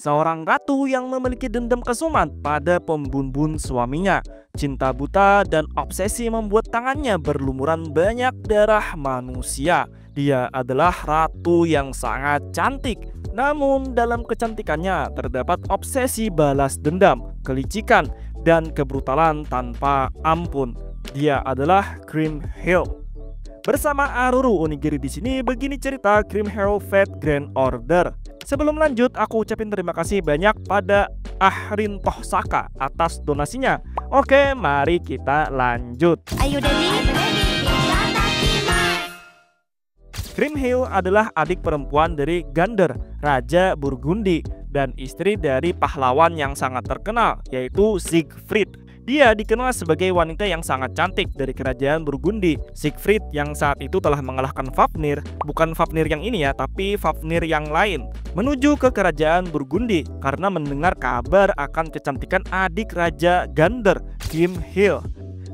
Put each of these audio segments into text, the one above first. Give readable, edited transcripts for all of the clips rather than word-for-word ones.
seorang ratu yang memiliki dendam kesumat pada pembunuhan suaminya. Cinta buta dan obsesi membuat tangannya berlumuran banyak darah manusia. Dia adalah ratu yang sangat cantik. Namun dalam kecantikannya terdapat obsesi balas dendam, kelicikan, dan kebrutalan tanpa ampun. Dia adalah Grimhild. Bersama Aruru Onigiri di sini, begini cerita Grimhild Fate Grand Order. Sebelum lanjut, aku ucapin terima kasih banyak pada Ahrin Tohsaka atas donasinya. Oke, mari kita lanjut. Ayo Dewi. Grimhild adalah adik perempuan dari Gander, Raja Burgundi, dan istri dari pahlawan yang sangat terkenal, yaitu Siegfried. Dia dikenal sebagai wanita yang sangat cantik dari kerajaan Burgundi. Siegfried yang saat itu telah mengalahkan Fafnir, bukan Fafnir yang ini ya, tapi Fafnir yang lain, menuju ke kerajaan Burgundi karena mendengar kabar akan kecantikan adik Raja Gander, Grimhild.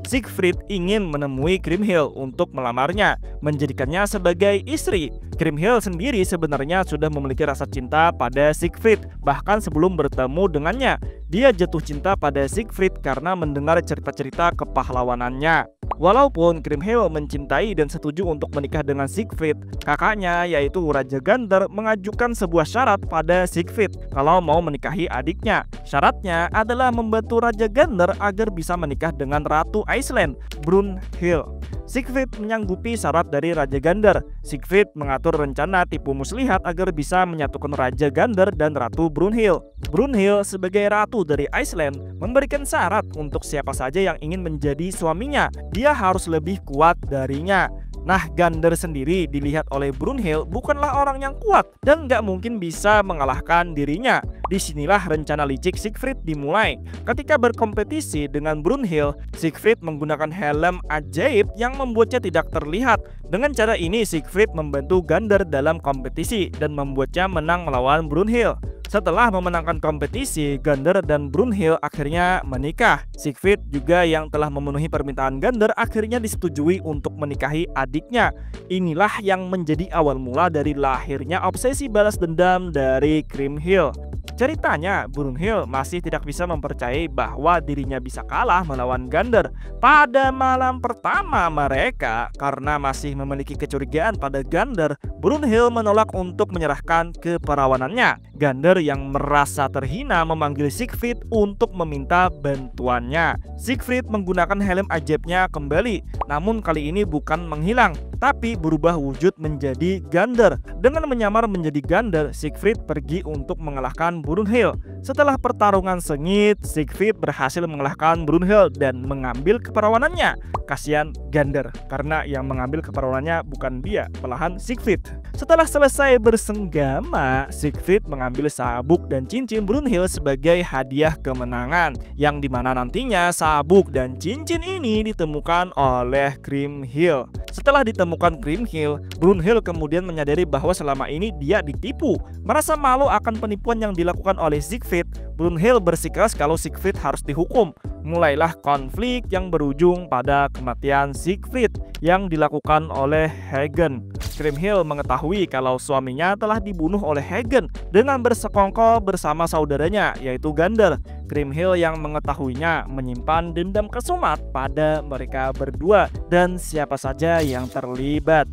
Siegfried ingin menemui Grimhild untuk melamarnya, menjadikannya sebagai istri. Grimhild sendiri sebenarnya sudah memiliki rasa cinta pada Siegfried. Bahkan sebelum bertemu dengannya, dia jatuh cinta pada Siegfried karena mendengar cerita-cerita kepahlawanannya. Walaupun Grimhild mencintai dan setuju untuk menikah dengan Siegfried, kakaknya yaitu Raja Gander mengajukan sebuah syarat pada Siegfried kalau mau menikahi adiknya. Syaratnya adalah membantu Raja Gander agar bisa menikah dengan Ratu Iceland, Brunhild. Siegfried menyanggupi syarat dari Raja Gander. Siegfried mengatur rencana tipu muslihat agar bisa menyatukan Raja Gander dan Ratu Brunhild. Brunhild sebagai ratu dari Iceland memberikan syarat untuk siapa saja yang ingin menjadi suaminya, dia harus lebih kuat darinya. Nah, Gander sendiri dilihat oleh Brunhild bukanlah orang yang kuat dan nggak mungkin bisa mengalahkan dirinya. Disinilah rencana licik Siegfried dimulai. Ketika berkompetisi dengan Brunhild, Siegfried menggunakan helm ajaib yang membuatnya tidak terlihat. Dengan cara ini Siegfried membantu Gander dalam kompetisi dan membuatnya menang melawan Brunhild. Setelah memenangkan kompetisi, Gander dan Brunhild akhirnya menikah. Siegfried juga yang telah memenuhi permintaan Gander akhirnya disetujui untuk menikahi adiknya. Inilah yang menjadi awal mula dari lahirnya obsesi balas dendam dari Grimhild. Ceritanya, Brunhild masih tidak bisa mempercayai bahwa dirinya bisa kalah melawan Gander. Pada malam pertama mereka, karena masih memiliki kecurigaan pada Gander, Brunhild menolak untuk menyerahkan keperawanannya. Gander yang merasa terhina memanggil Siegfried untuk meminta bantuannya. Siegfried menggunakan helm ajaibnya kembali, namun kali ini bukan menghilang, tapi berubah wujud menjadi Gander. Dengan menyamar menjadi Gander, Siegfried pergi untuk mengalahkan Brunhild. Setelah pertarungan sengit, Siegfried berhasil mengalahkan Brunhild dan mengambil keperawanannya. Kasihan Gander, karena yang mengambil keperawanannya bukan dia, malahan Siegfried. Setelah selesai bersenggama, Siegfried mengambil sabuk dan cincin Brunhild sebagai hadiah kemenangan, yang dimana nantinya sabuk dan cincin ini ditemukan oleh Grimhild. Setelah ditemukan Grimhild, Brunhild kemudian menyadari bahwa selama ini dia ditipu. Merasa malu akan penipuan yang dilakukan oleh Siegfried, Brunhild bersikeras kalau Siegfried harus dihukum. Mulailah konflik yang berujung pada kematian Siegfried yang dilakukan oleh Hagen. Grimhild mengetahui kalau suaminya telah dibunuh oleh Hagen dengan bersekongkol bersama saudaranya yaitu Gander. Grimhild yang mengetahuinya menyimpan dendam kesumat pada mereka berdua dan siapa saja yang terlibat.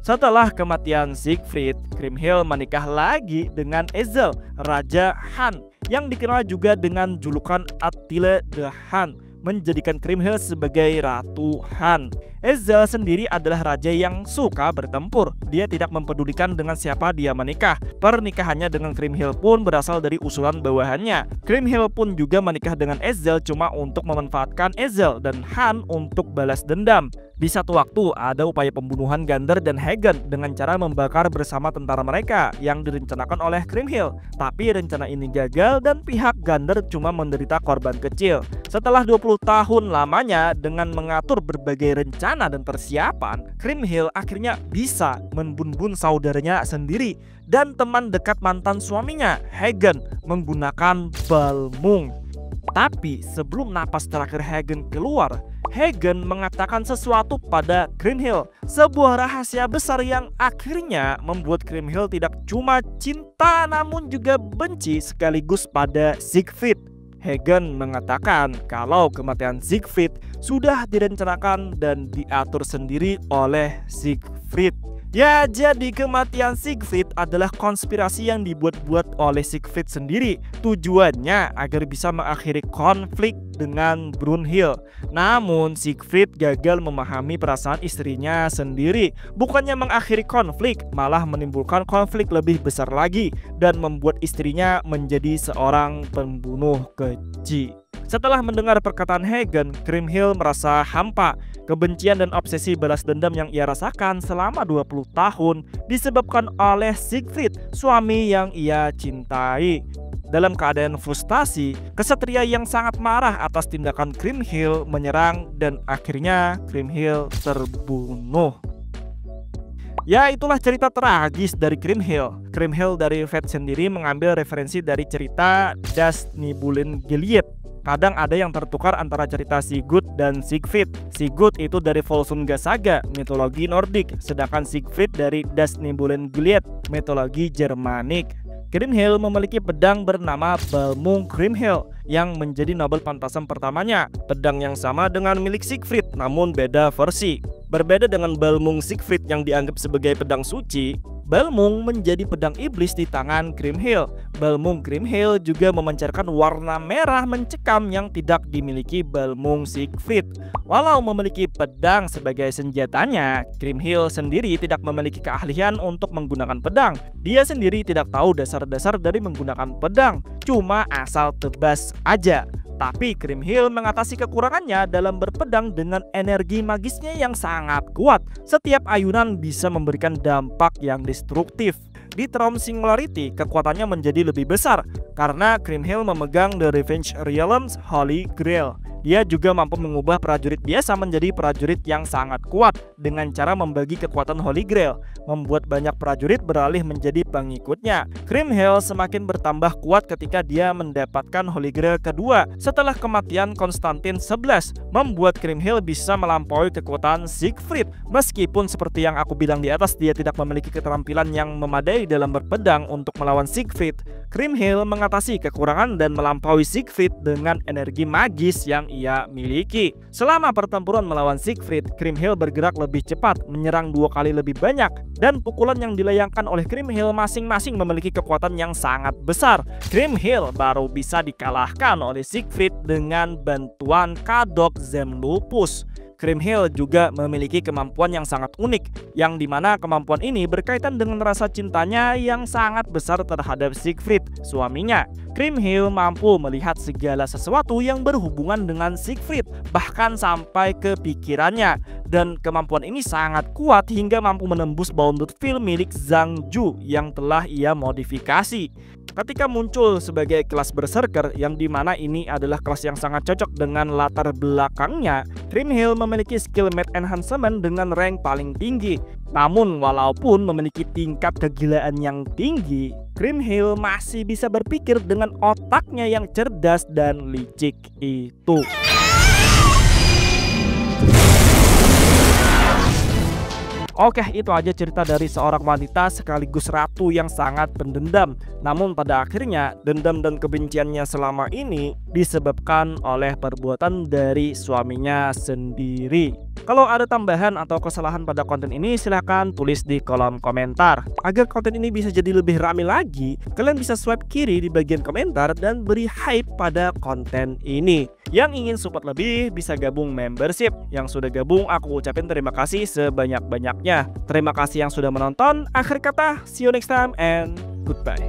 Setelah kematian Siegfried, Grimhild menikah lagi dengan Ezel, Raja Han, yang dikenal juga dengan julukan Attila the Hun, menjadikan Grimhild sebagai Ratu Han. Ezel sendiri adalah raja yang suka bertempur. Dia tidak mempedulikan dengan siapa dia menikah. Pernikahannya dengan Grimhild pun berasal dari usulan bawahannya. Grimhild pun juga menikah dengan Ezel cuma untuk memanfaatkan Ezel dan Han untuk balas dendam. Di satu waktu ada upaya pembunuhan Gander dan Hagen dengan cara membakar bersama tentara mereka yang direncanakan oleh Grimhild. Tapi rencana ini gagal dan pihak Gander cuma menderita korban kecil. Setelah 20 tahun lamanya dengan mengatur berbagai rencana dan persiapan, Grimhild akhirnya bisa membunuh saudaranya sendiri dan teman dekat mantan suaminya, Hagen, menggunakan Balmung. Tapi sebelum napas terakhir Hagen keluar, Hagen mengatakan sesuatu pada Kriemhild, sebuah rahasia besar yang akhirnya membuat Kriemhild tidak cuma cinta namun juga benci sekaligus pada Siegfried. Hagen mengatakan kalau kematian Siegfried sudah direncanakan dan diatur sendiri oleh Siegfried. Ya, jadi kematian Siegfried adalah konspirasi yang dibuat-buat oleh Siegfried sendiri. Tujuannya agar bisa mengakhiri konflik dengan Brunhild. Namun Siegfried gagal memahami perasaan istrinya sendiri. Bukannya mengakhiri konflik, malah menimbulkan konflik lebih besar lagi dan membuat istrinya menjadi seorang pembunuh keji. Setelah mendengar perkataan Hagen, Kriemhild merasa hampa. Kebencian dan obsesi balas dendam yang ia rasakan selama 20 tahun disebabkan oleh Siegfried, suami yang ia cintai. Dalam keadaan frustasi, kesatria yang sangat marah atas tindakan Kriemhild menyerang dan akhirnya Kriemhild terbunuh. Ya, itulah cerita tragis dari Kriemhild. Kriemhild dari Fate sendiri mengambil referensi dari cerita Das Nibelungen Gilead. Kadang ada yang tertukar antara cerita Sigurd dan Siegfried. Sigurd itu dari Volsunga Saga, mitologi Nordik, sedangkan Siegfried dari Das Nibelungen Gilead, mitologi Jermanik. Kriemhild memiliki pedang bernama Balmung Kriemhild yang menjadi Nobel Pantasam pertamanya. Pedang yang sama dengan milik Siegfried, namun beda versi. Berbeda dengan Balmung Siegfried yang dianggap sebagai pedang suci, Balmung menjadi pedang iblis di tangan Kriemhild. Balmung Kriemhild juga memancarkan warna merah mencekam yang tidak dimiliki Balmung Siegfried. Walau memiliki pedang sebagai senjatanya, Kriemhild sendiri tidak memiliki keahlian untuk menggunakan pedang. Dia sendiri tidak tahu dasar-dasar dari menggunakan pedang, cuma asal tebas aja. Tapi Kriemhild mengatasi kekurangannya dalam berpedang dengan energi magisnya yang sangat kuat. Setiap ayunan bisa memberikan dampak yang destruktif. Di Throne Singularity, kekuatannya menjadi lebih besar karena Kriemhild memegang The Revenge Realms Holy Grail. Dia juga mampu mengubah prajurit biasa menjadi prajurit yang sangat kuat dengan cara membagi kekuatan Holy Grail, membuat banyak prajurit beralih menjadi pengikutnya. Kriemhild semakin bertambah kuat ketika dia mendapatkan Holy Grail kedua setelah kematian Konstantin 11, membuat Kriemhild bisa melampaui kekuatan Siegfried. Meskipun seperti yang aku bilang di atas, dia tidak memiliki keterampilan yang memadai dalam berpedang untuk melawan Siegfried. Kriemhild mengatasi kekurangan dan melampaui Siegfried dengan energi magis yang ia miliki. Selama pertempuran melawan Siegfried, Kriemhild bergerak lebih cepat, menyerang 2 kali lebih banyak, dan pukulan yang dilayangkan oleh Kriemhild masing-masing memiliki kekuatan yang sangat besar. Kriemhild baru bisa dikalahkan oleh Siegfried dengan bantuan Kadok Zemlupus. Kriemhild juga memiliki kemampuan yang sangat unik, yang dimana kemampuan ini berkaitan dengan rasa cintanya yang sangat besar terhadap Siegfried, suaminya. Kriemhild mampu melihat segala sesuatu yang berhubungan dengan Siegfried, bahkan sampai ke pikirannya. Dan kemampuan ini sangat kuat hingga mampu menembus bounded field milik Zhang Ju yang telah ia modifikasi. Ketika muncul sebagai kelas Berserker, yang dimana ini adalah kelas yang sangat cocok dengan latar belakangnya, Kriemhild memiliki skill mate enhancement dengan rank paling tinggi. Namun walaupun memiliki tingkat kegilaan yang tinggi, Kriemhild masih bisa berpikir dengan otaknya yang cerdas dan licik itu. Oke, itu aja cerita dari seorang wanita sekaligus ratu yang sangat pendendam. Namun pada akhirnya dendam dan kebenciannya selama ini disebabkan oleh perbuatan dari suaminya sendiri. Kalau ada tambahan atau kesalahan pada konten ini, silahkan tulis di kolom komentar. Agar konten ini bisa jadi lebih ramai lagi, kalian bisa swipe kiri di bagian komentar dan beri hype pada konten ini. Yang ingin support lebih bisa gabung membership. Yang sudah gabung, aku ucapin terima kasih sebanyak-banyaknya. Terima kasih yang sudah menonton. Akhir kata, see you next time and goodbye.